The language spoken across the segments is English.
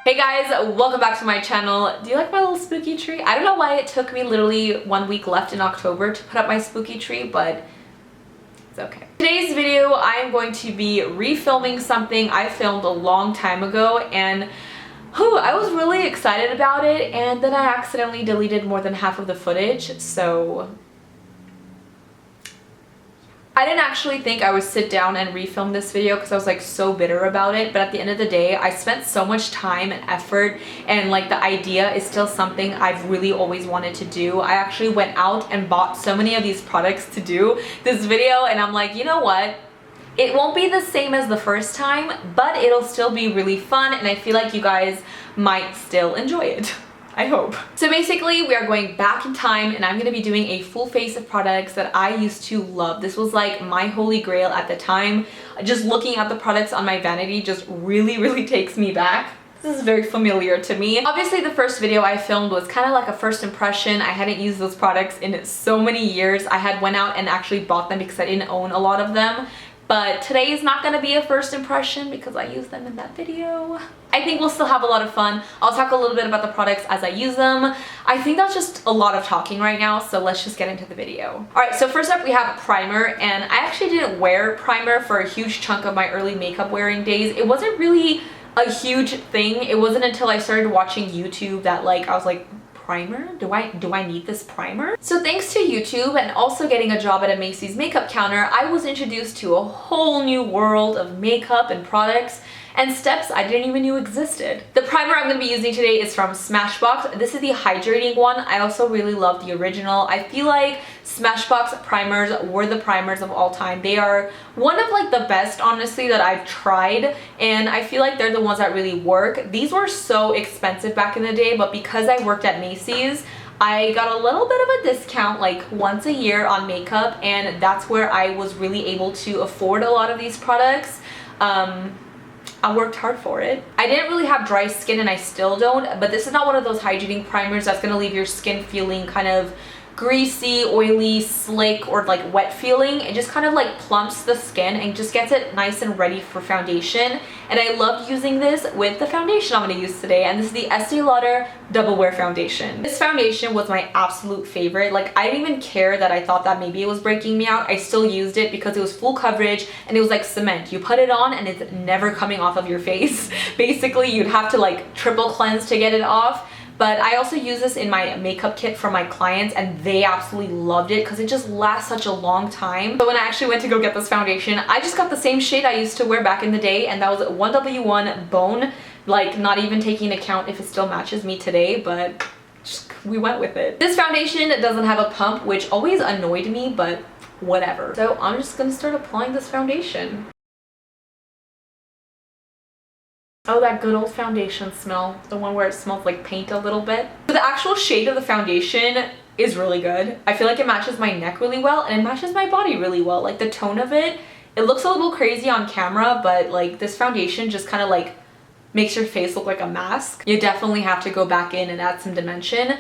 Hey guys, welcome back to my channel. Do you like my little spooky tree? I don't know why it took me literally 1 week left in October to put up my spooky tree, but it's okay. Today's video, I am going to be refilming something I filmed a long time ago, and I was really excited about it, and then I accidentally deleted more than half of the footage, so I didn't actually think I would sit down and refilm this video because I was like so bitter about it, but at the end of the day I spent so much time and effort, and like the idea is still something I've really always wanted to do. I actually went out and bought so many of these products to do this video, and I'm like, you know what? It won't be the same as the first time, but it'll still be really fun, and I feel like you guys might still enjoy it. I hope. So basically we are going back in time, and I'm going to be doing a full face of products that I used to love. This was like my holy grail at the time. Just looking at the products on my vanity just really takes me back. This is very familiar to me. Obviously the first video I filmed was kind of like a first impression. I hadn't used those products in so many years. I had went out and actually bought them because I didn't own a lot of them. But today is not going to be a first impression because I used them in that video. I think we'll still have a lot of fun. I'll talk a little bit about the products as I use them. I think that's just a lot of talking right now, so let's just get into the video. Alright, so first up we have primer, and I actually didn't wear primer for a huge chunk of my early makeup wearing days. It wasn't really a huge thing. It wasn't until I started watching YouTube that I was like, primer? Do I need this primer? So thanks to YouTube and also getting a job at a Macy's makeup counter, I was introduced to a whole new world of makeup and products and steps I didn't even know existed. The primer I'm going to be using today is from Smashbox. This is the hydrating one. I also really love the original. I feel like Smashbox primers were the primers of all time. They are one of like the best, honestly, that I've tried, and I feel like they're the ones that really work. These were so expensive back in the day, but because I worked at Macy's, I got a little bit of a discount like once a year on makeup, and that's where I was really able to afford a lot of these products. I worked hard for it. I didn't really have dry skin, and I still don't, but this is not one of those hydrating primers that's gonna leave your skin feeling kind of greasy, oily, slick, or like wet feeling. It just kind of like plumps the skin and just gets it nice and ready for foundation. And I loved using this with the foundation I'm going to use today, and this is the Estee Lauder Double Wear Foundation. This foundation was my absolute favorite. Like, I didn't even care that I thought that maybe it was breaking me out. I still used it because it was full coverage and it was like cement. You put it on and it's never coming off of your face. Basically, you'd have to like triple cleanse to get it off. But I also use this in my makeup kit for my clients, and they absolutely loved it because it just lasts such a long time. So when I actually went to go get this foundation, I just got the same shade I used to wear back in the day, and that was 1W1 Bone. Like, not even taking into account if it still matches me today, but we went with it. This foundation doesn't have a pump, which always annoyed me, but whatever. So I'm just gonna start applying this foundation. Oh, that good old foundation smell. The one where it smells like paint a little bit. So the actual shade of the foundation is really good. I feel like it matches my neck really well, and it matches my body really well. Like, the tone of it, it looks a little crazy on camera, but like this foundation just kind of like makes your face look like a mask. You definitely have to go back in and add some dimension.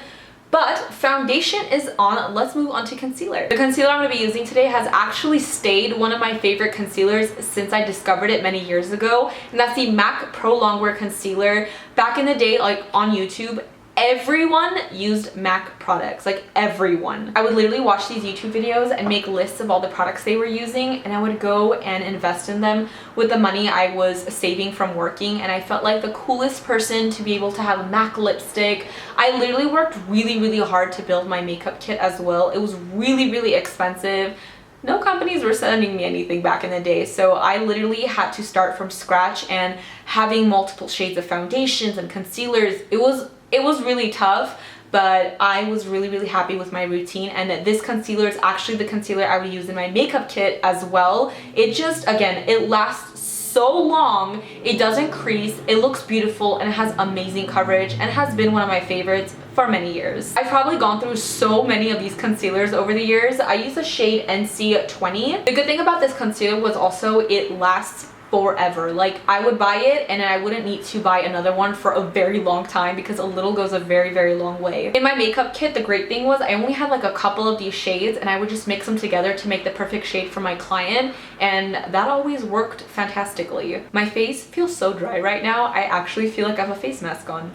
But foundation is on. Let's move on to concealer. The concealer I'm going to be using today has actually stayed one of my favorite concealers since I discovered it many years ago, and that's the MAC Prolongwear concealer. Back in the day, like on YouTube, everyone used MAC products, like everyone. I would literally watch these YouTube videos and make lists of all the products they were using, and I would go and invest in them with the money I was saving from working, and I felt like the coolest person to be able to have MAC lipstick. I literally worked really hard to build my makeup kit as well. It was really expensive. No companies were sending me anything back in the day, so I literally had to start from scratch, and having multiple shades of foundations and concealers, it was really tough, but I was really happy with my routine, and this concealer is actually the concealer I would use in my makeup kit as well. It just, again, it lasts so long, it doesn't crease, it looks beautiful, and it has amazing coverage, and has been one of my favorites for many years. I've probably gone through so many of these concealers over the years. I use the shade NC20. The good thing about this concealer was also it lasts forever. Like I would buy it and I wouldn't need to buy another one for a very long time because a little goes a very long way. In my makeup kit, the great thing was I only had like a couple of these shades and I would just mix them together to make the perfect shade for my client, and that always worked fantastically. My face feels so dry right now. I actually feel like I have a face mask on.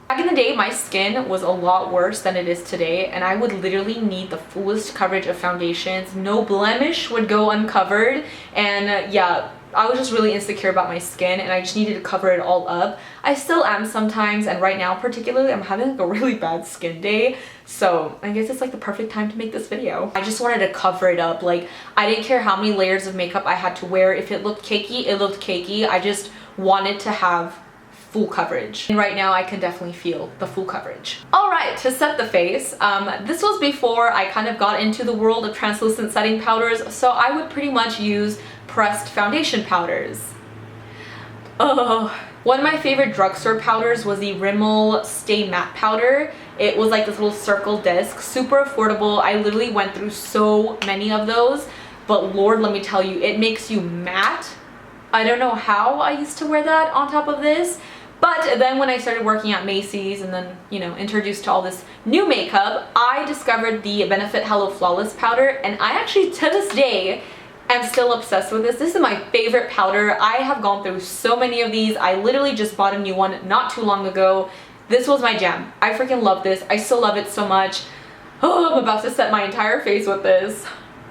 Back in the day, my skin was a lot worse than it is today, and I would literally need the fullest coverage of foundations. No blemish would go uncovered, and yeah, I was just really insecure about my skin and I just needed to cover it all up. I still am sometimes, and right now particularly I'm having like a really bad skin day, so I guess it's like the perfect time to make this video. I just wanted to cover it up. Like I didn't care how many layers of makeup I had to wear. If it looked cakey, it looked cakey. I just wanted to have full coverage, and right now I can definitely feel the full coverage. All right, to set the face, this was before I kind of got into the world of translucent setting powders, so I would pretty much use pressed foundation powders. Oh, one of my favorite drugstore powders was the Rimmel Stay Matte powder. It was like this little circle disc, super affordable. I literally went through so many of those, but Lord, let me tell you, it makes you matte. I don't know how I used to wear that on top of this, but then when I started working at Macy's and then, you know, introduced to all this new makeup, I discovered the Benefit Hello Flawless powder, and I actually, to this day, am still obsessed with this. This is my favorite powder. I have gone through so many of these. I literally just bought a new one not too long ago. This was my jam. I freaking love this. I still love it so much. Oh, I'm about to set my entire face with this.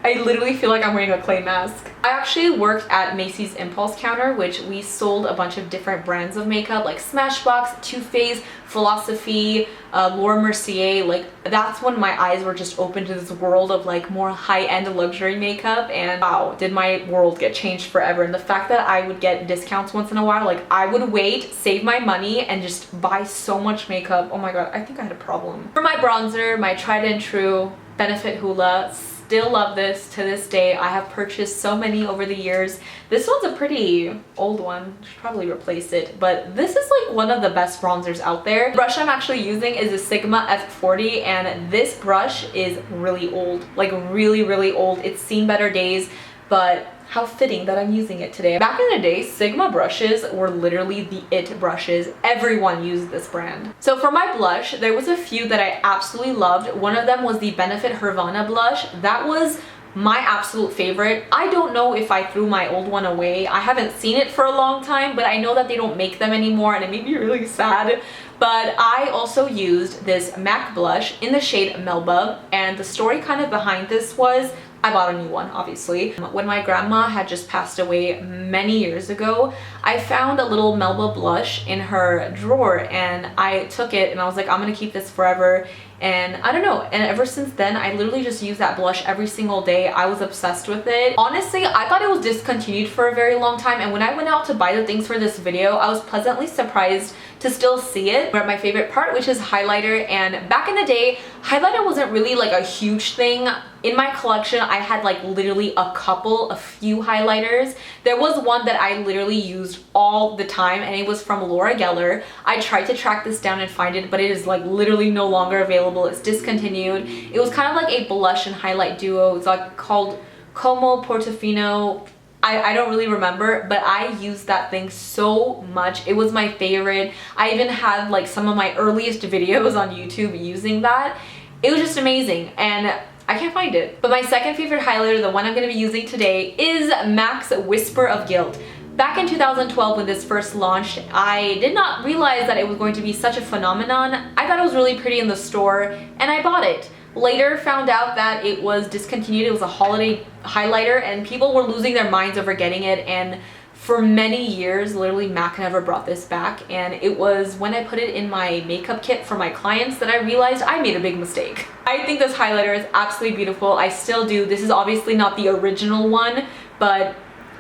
I literally feel like I'm wearing a clay mask. I actually worked at Macy's Impulse Counter, which we sold a bunch of different brands of makeup like Smashbox, Too Faced, Philosophy, Laura Mercier. Like that's when my eyes were just open to this world of like more high-end luxury makeup, and wow, did my world get changed forever. And the fact that I would get discounts once in a while, like I would wait, save my money, and just buy so much makeup. Oh my god, I think I had a problem. For my bronzer, my tried and true Benefit Hoola. Still love this to this day. I have purchased so many over the years. This one's a pretty old one. Should probably replace it, but this is like one of the best bronzers out there. The brush I'm actually using is a Sigma F40, and this brush is really old, like really old. It's seen better days, but how fitting that I'm using it today. Back in the day, Sigma brushes were literally the it brushes. Everyone used this brand. So for my blush, there was a few that I absolutely loved. One of them was the Benefit Hervana blush. That was my absolute favorite. I don't know if I threw my old one away. I haven't seen it for a long time, but I know that they don't make them anymore, and it made me really sad. But I also used this MAC blush in the shade Melba, and the story kind of behind this was I bought a new one, obviously. When my grandma had just passed away many years ago, I found a little Melba blush in her drawer, and I took it and I was like, I'm gonna keep this forever. And I don't know, and ever since then I literally just use that blush every single day. I was obsessed with it. Honestly, I thought it was discontinued for a very long time, and when I went out to buy the things for this video, I was pleasantly surprised to still see it. We're at my favorite part, which is highlighter. And back in the day, highlighter wasn't really like a huge thing. In my collection, I had like literally a few highlighters. There was one that I literally used all the time, and it was from Laura Geller. I tried to track this down and find it, but it is like literally no longer available. It's discontinued. It was kind of like a blush and highlight duo. It's like called Como Portofino. I don't really remember, but I used that thing so much. It was my favorite. I even had like some of my earliest videos on YouTube using that. It was just amazing, and I can't find it. But my second favorite highlighter, the one I'm going to be using today, is MAC's Whisper of Gilt. Back in 2012 when this first launched, I did not realize that it was going to be such a phenomenon. I thought it was really pretty in the store, and I bought it. Later found out that it was discontinued. It was a holiday highlighter, and people were losing their minds over getting it, and for many years, literally MAC never brought this back, and it was when I put it in my makeup kit for my clients that I realized I made a big mistake. I think this highlighter is absolutely beautiful. I still do. This is obviously not the original one, but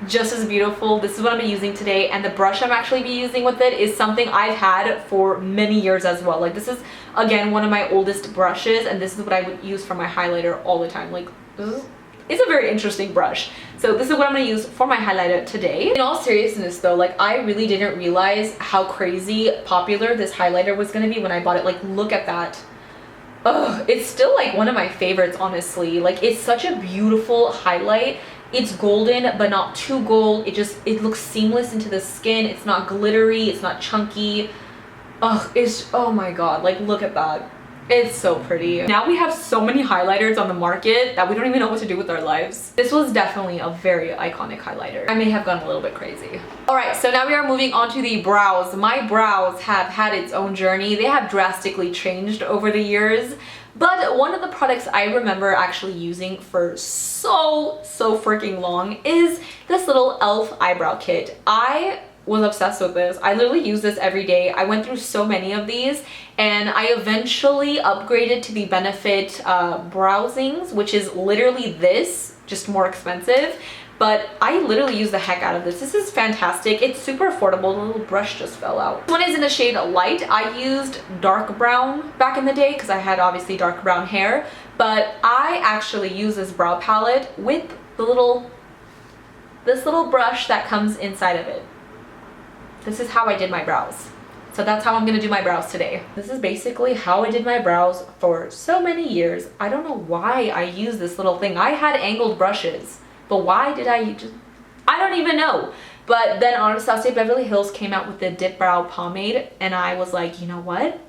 just as beautiful. This is what I'm using today, and the brush I'm actually be using with it is something I've had for many years as well. Like this is again one of my oldest brushes, and this is what I would use for my highlighter all the time. Like it's a very interesting brush. So this is what I'm gonna use for my highlighter today. In all seriousness though, like I really didn't realize how crazy popular this highlighter was gonna be when I bought it. Like look at that. Ugh, it's still like one of my favorites, honestly. Like it's such a beautiful highlight, It's golden, but not too gold. It looks seamless into the skin. It's not glittery. It's not chunky. Ugh, oh my god, like look at that. It's so pretty. Now we have so many highlighters on the market that we don't even know what to do with our lives. This was definitely a very iconic highlighter. I may have gone a little bit crazy. Alright, so now we are moving on to the brows. My brows have had its own journey. They have drastically changed over the years. But one of the products I remember actually using for so freaking long is this little e.l.f. eyebrow kit. I was obsessed with this. I literally use this every day. I went through so many of these and I eventually upgraded to the Benefit Browsings, which is literally this, just more expensive. But I literally use the heck out of this. This is fantastic. It's super affordable. The little brush just fell out. This one is in the shade Light. I used dark brown back in the day because I had obviously dark brown hair. But I actually use this brow palette with this little brush that comes inside of it. This is how I did my brows. So that's how I'm gonna do my brows today. This is basically how I did my brows for so many years. I don't know why I use this little thing. I had angled brushes, but why did I don't even know. But then Anastasia Beverly Hills came out with the Dip Brow Pomade and I was like, you know what?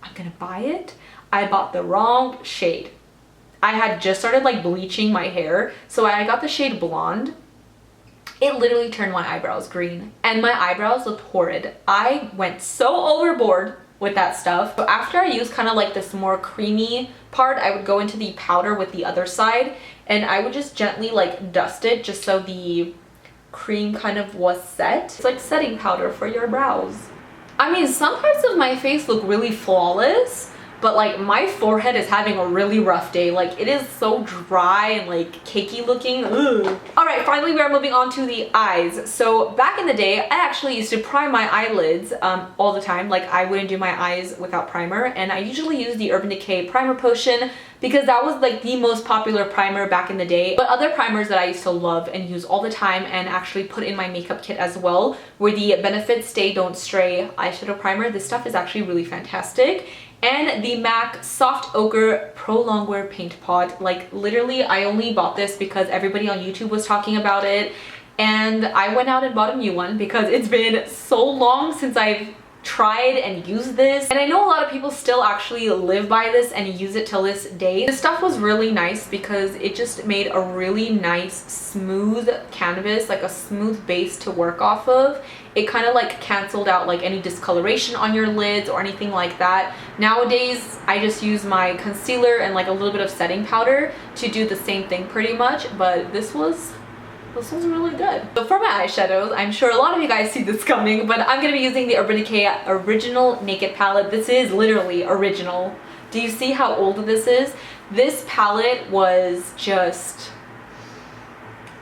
I'm gonna buy it. I bought the wrong shade. I had just started like bleaching my hair, so I got the shade Blonde. It literally turned my eyebrows green and my eyebrows looked horrid. I went so overboard with that stuff. So after I used kind of like this more creamy part, I would go into the powder with the other side and I would just gently like dust it just so the cream kind of was set. It's like setting powder for your brows. I mean, some parts of my face look really flawless, but like my forehead is having a really rough day. Like it is so dry and like cakey looking. Ugh. All right, finally we are moving on to the eyes. So back in the day, I actually used to prime my eyelids all the time. Like I wouldn't do my eyes without primer, and I usually use the Urban Decay primer potion because that was like the most popular primer back in the day. But other primers that I used to love and use all the time and actually put in my makeup kit as well were the Benefit Stay Don't Stray eyeshadow primer. This stuff is actually really fantastic. And the MAC Soft Ochre Prolongwear Paint Pot. Like literally I only bought this because everybody on YouTube was talking about it and I went out and bought a new one because it's been so long since I've tried and used this, and I know a lot of people still actually live by this and use it till this day. This stuff was really nice because it just made a really nice smooth canvas, like a smooth base to work off of. It kind of like canceled out like any discoloration on your lids or anything like that. Nowadays I just use my concealer and like a little bit of setting powder to do the same thing pretty much, but this was really good. So for my eyeshadows, I'm sure a lot of you guys see this coming, but I'm going to be using the Urban Decay Original Naked Palette. This is literally original. Do you see how old this is? This palette was just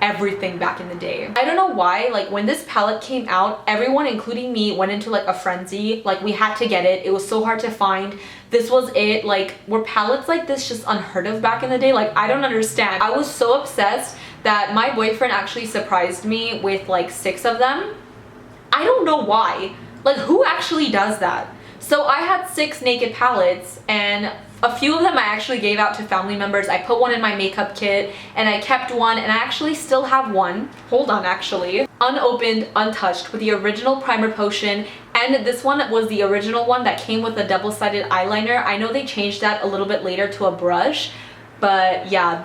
everything back in the day. I don't know why, like when this palette came out, everyone including me went into like a frenzy. Like we had to get it. It was so hard to find. This was it. Like were palettes like this just unheard of back in the day? Like I don't understand. I was so obsessed that my boyfriend actually surprised me with like 6 of them. I don't know why. Like who actually does that? So I had 6 naked palettes and a few of them I actually gave out to family members. I put one in my makeup kit and I kept one, and I actually still have one. Hold on, actually. Unopened, untouched, with the original primer potion, and this one was the original one that came with a double-sided eyeliner. I know they changed that a little bit later to a brush, but yeah,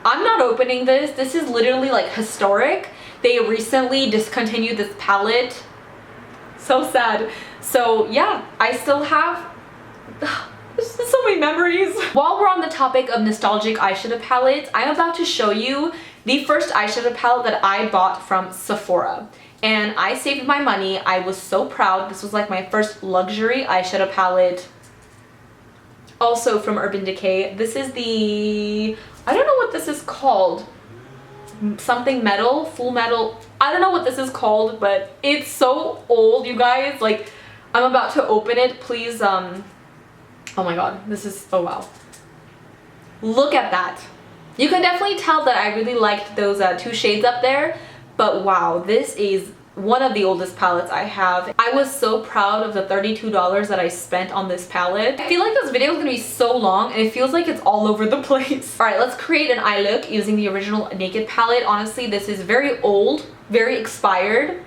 I'm not opening this. This is literally like historic. They recently discontinued this palette. So sad. So yeah, I still have there's so many memories. While we're on the topic of nostalgic eyeshadow palettes, I'm about to show you the first eyeshadow palette that I bought from Sephora. And I saved my money. I was so proud. This was like my first luxury eyeshadow palette. Also from Urban Decay. This is the, I don't know what this is called. Something metal, full metal. I don't know what this is called, but it's so old, you guys. Like, I'm about to open it. Please, oh my god, this is, oh wow. Look at that. You can definitely tell that I really liked those 2 shades up there, but wow, this is one of the oldest palettes I have. I was so proud of the $32 that I spent on this palette. I feel like this video is gonna be so long and it feels like it's all over the place. All right, let's create an eye look using the original Naked palette. Honestly, this is very old, very expired,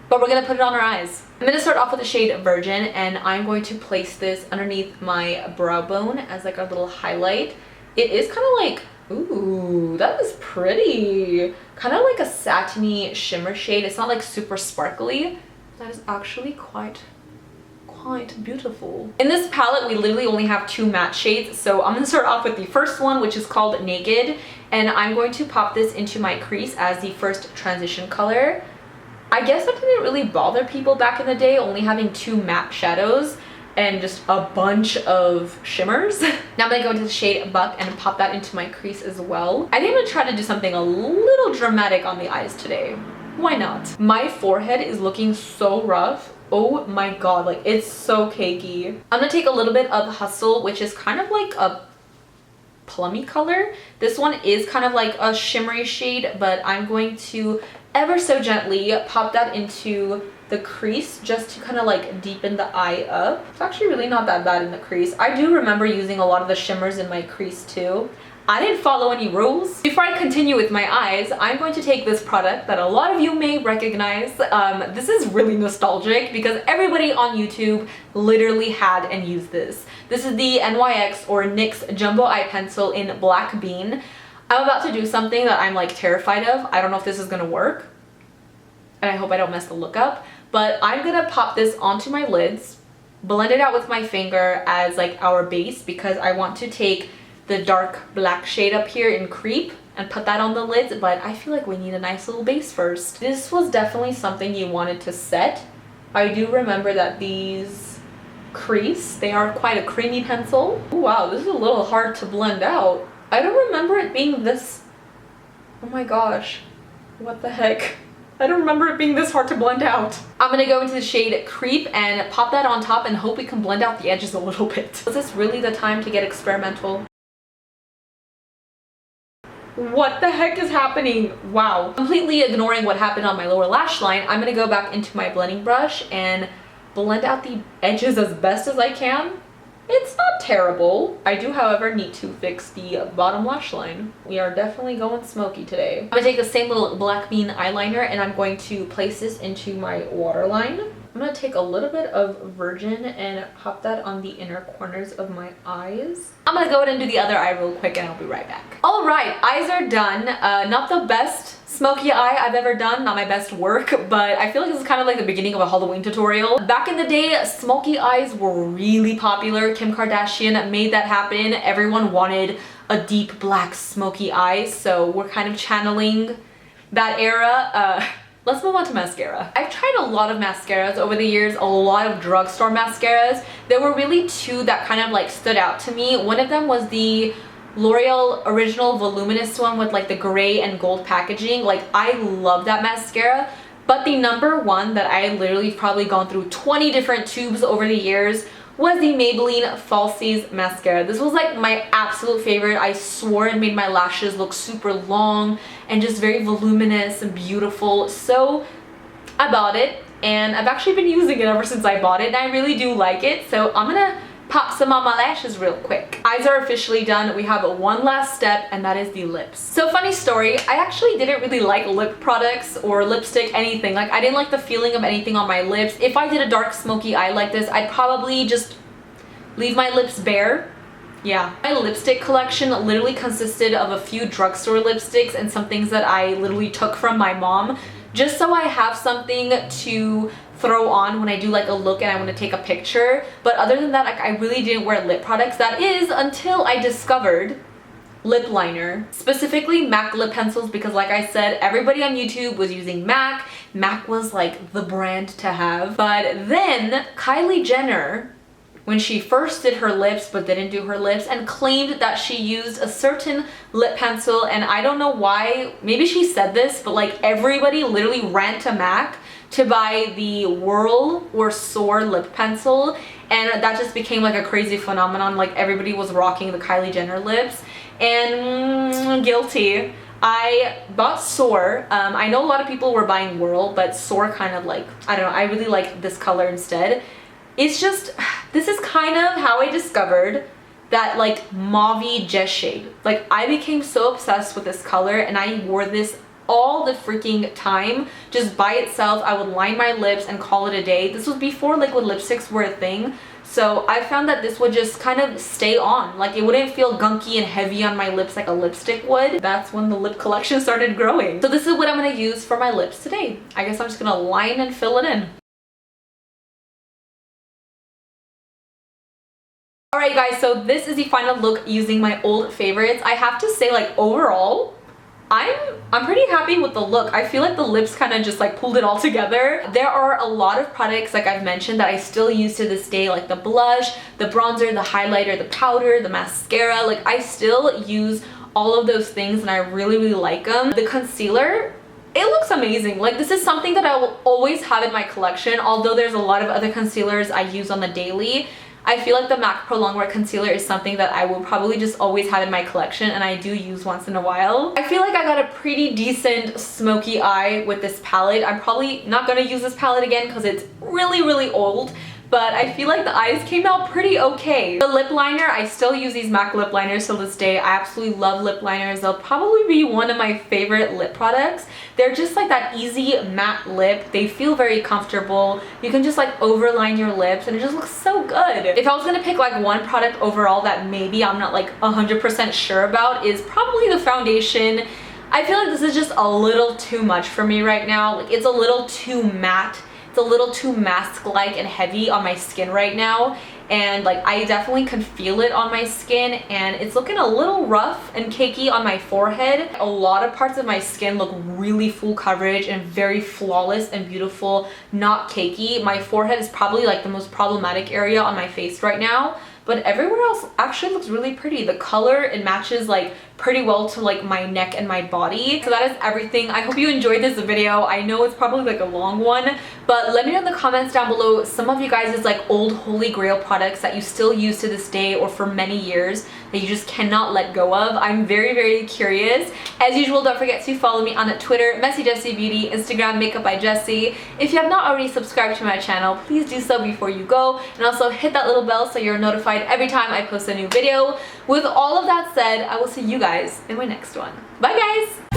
but we're gonna put it on our eyes. I'm gonna start off with the shade Virgin, and I'm going to place this underneath my brow bone as like a little highlight. It is kind of like, ooh, that is pretty. Kind of like a satiny shimmer shade. It's not like super sparkly. That is actually quite beautiful. In this palette, we literally only have 2 matte shades, so I'm gonna start off with the first one, which is called Naked, and I'm going to pop this into my crease as the first transition color. I guess that didn't really bother people back in the day, only having 2 matte shadows and just a bunch of shimmers. Now I'm gonna go into the shade Buck and pop that into my crease as well. I think I'm gonna try to do something a little dramatic on the eyes today. Why not? My forehead is looking so rough. Oh my god, like it's so cakey. I'm gonna take a little bit of Hustle, which is kind of like a plummy color. This one is kind of like a shimmery shade, but I'm going to ever so gently pop that into the crease just to kind of like deepen the eye up. It's actually really not that bad in the crease. I do remember using a lot of the shimmers in my crease too. I didn't follow any rules. Before I continue with my eyes, I'm going to take this product that a lot of you may recognize. This is really nostalgic because everybody on YouTube literally had and used this. This is the NYX or NYX Jumbo Eye Pencil in Black Bean. I'm about to do something that I'm like terrified of. I don't know if this is gonna work, and I hope I don't mess the look up, but I'm gonna pop this onto my lids, blend it out with my finger as like our base, because I want to take the dark black shade up here in Creep and put that on the lids, but I feel like we need a nice little base first. This was definitely something you wanted to set. I do remember that these crease, they are quite a creamy pencil. Ooh, wow, this is a little hard to blend out. I don't remember it being this, oh my gosh, what the heck? I don't remember it being this hard to blend out. I'm gonna go into the shade Creep and pop that on top and hope we can blend out the edges a little bit. Is this really the time to get experimental? What the heck is happening? Wow. Completely ignoring what happened on my lower lash line, I'm gonna go back into my blending brush and blend out the edges as best as I can. It's not terrible. I do, however, need to fix the bottom lash line. We are definitely going smoky today. I'm gonna take the same little Black Bean eyeliner and I'm going to place this into my waterline. I'm gonna take a little bit of Virgin and pop that on the inner corners of my eyes. I'm gonna go ahead and do the other eye real quick and I'll be right back. All right, eyes are done. Not the best smoky eye I've ever done, not my best work, but I feel like this is kind of like the beginning of a Halloween tutorial. Back in the day, smoky eyes were really popular. Kim Kardashian made that happen. Everyone wanted a deep black smoky eye, so we're kind of channeling that era. Let's move on to mascara. I've tried a lot of mascaras over the years, a lot of drugstore mascaras. There were really 2 that kind of like stood out to me. One of them was the L'Oreal Original Voluminous one with like the gray and gold packaging. Like, I love that mascara, but the number one that I literally probably gone through 20 different tubes over the years was the Maybelline Falsies mascara. This was like my absolute favorite. I swore it made my lashes look super long and just very voluminous and beautiful. So I bought it and I've actually been using it ever since I bought it, and I really do like it. So I'm gonna pop some on my lashes real quick. Eyes are officially done. We have one last step, and that is the lips. So funny story, I actually didn't really like lip products or lipstick, anything. Like, I didn't like the feeling of anything on my lips. If I did a dark smoky eye like this, I'd probably just leave my lips bare. Yeah. My lipstick collection literally consisted of a few drugstore lipsticks and some things that I literally took from my mom, just so I have something to throw on when I do like a look and I want to take a picture. But other than that, like, I really didn't wear lip products. That is until I discovered lip liner, specifically MAC lip pencils, because like I said, everybody on YouTube was using MAC. MAC was like the brand to have. But then Kylie Jenner, when she first did her lips but didn't do her lips, and claimed that she used a certain lip pencil, and I don't know why, maybe she said this, but like everybody literally ran to MAC to buy the Whirl or Soar lip pencil, and that just became like a crazy phenomenon. Like, everybody was rocking the Kylie Jenner lips, and guilty. I bought Soar. I know a lot of people were buying Whirl, but Soar kind of like, I don't know, I really like this color instead. It's just, this is kind of how I discovered that like mauve-y jet shade. Like I became so obsessed with this color and I wore this all the freaking time. Just by itself, I would line my lips and call it a day. This was before liquid lipsticks were a thing. So I found that this would just kind of stay on. Like it wouldn't feel gunky and heavy on my lips like a lipstick would. That's when the lip collection started growing. So this is what I'm gonna use for my lips today. I guess I'm just gonna line and fill it in. Alright guys, so this is the final look using my old favorites. I have to say, like, overall, I'm pretty happy with the look. I feel like the lips kind of just like pulled it all together. There are a lot of products, like I've mentioned, that I still use to this day, like the blush, the bronzer, the highlighter, the powder, the mascara. Like I still use all of those things and I really, really like them. The concealer, it looks amazing. Like this is something that I will always have in my collection, although there's a lot of other concealers I use on the daily. I feel like the MAC Prolongwear concealer is something that I will probably just always have in my collection and I do use once in a while. I feel like I got a pretty decent smoky eye with this palette. I'm probably not going to use this palette again because it's really, really old. But I feel like the eyes came out pretty okay. The lip liner, I still use these MAC lip liners till this day. I absolutely love lip liners. They'll probably be one of my favorite lip products. They're just like that easy matte lip. They feel very comfortable. You can just like overline your lips and it just looks so good. If I was gonna pick like one product overall that maybe I'm not like 100% sure about, is probably the foundation. I feel like this is just a little too much for me right now. Like it's a little too matte. It's a little too mask-like and heavy on my skin right now, and like I definitely can feel it on my skin, and it's looking a little rough and cakey on my forehead. A lot of parts of my skin look really full coverage and very flawless and beautiful, not cakey. My forehead is probably like the most problematic area on my face right now, but everywhere else actually looks really pretty. The color, it matches like pretty well to like my neck and my body. So that is everything. I hope you enjoyed this video. I know it's probably like a long one, but let me know in the comments down below some of you guys' like old holy grail products that you still use to this day or for many years that you just cannot let go of. I'm very, very curious. As usual, don't forget to follow me on Twitter, mesijesibeauty, Instagram, Makeup by Jesi. If you have not already subscribed to my channel, please do so before you go, and also hit that little bell so you're notified every time I post a new video. With all of that said, I will see you guys in my next one. Bye guys!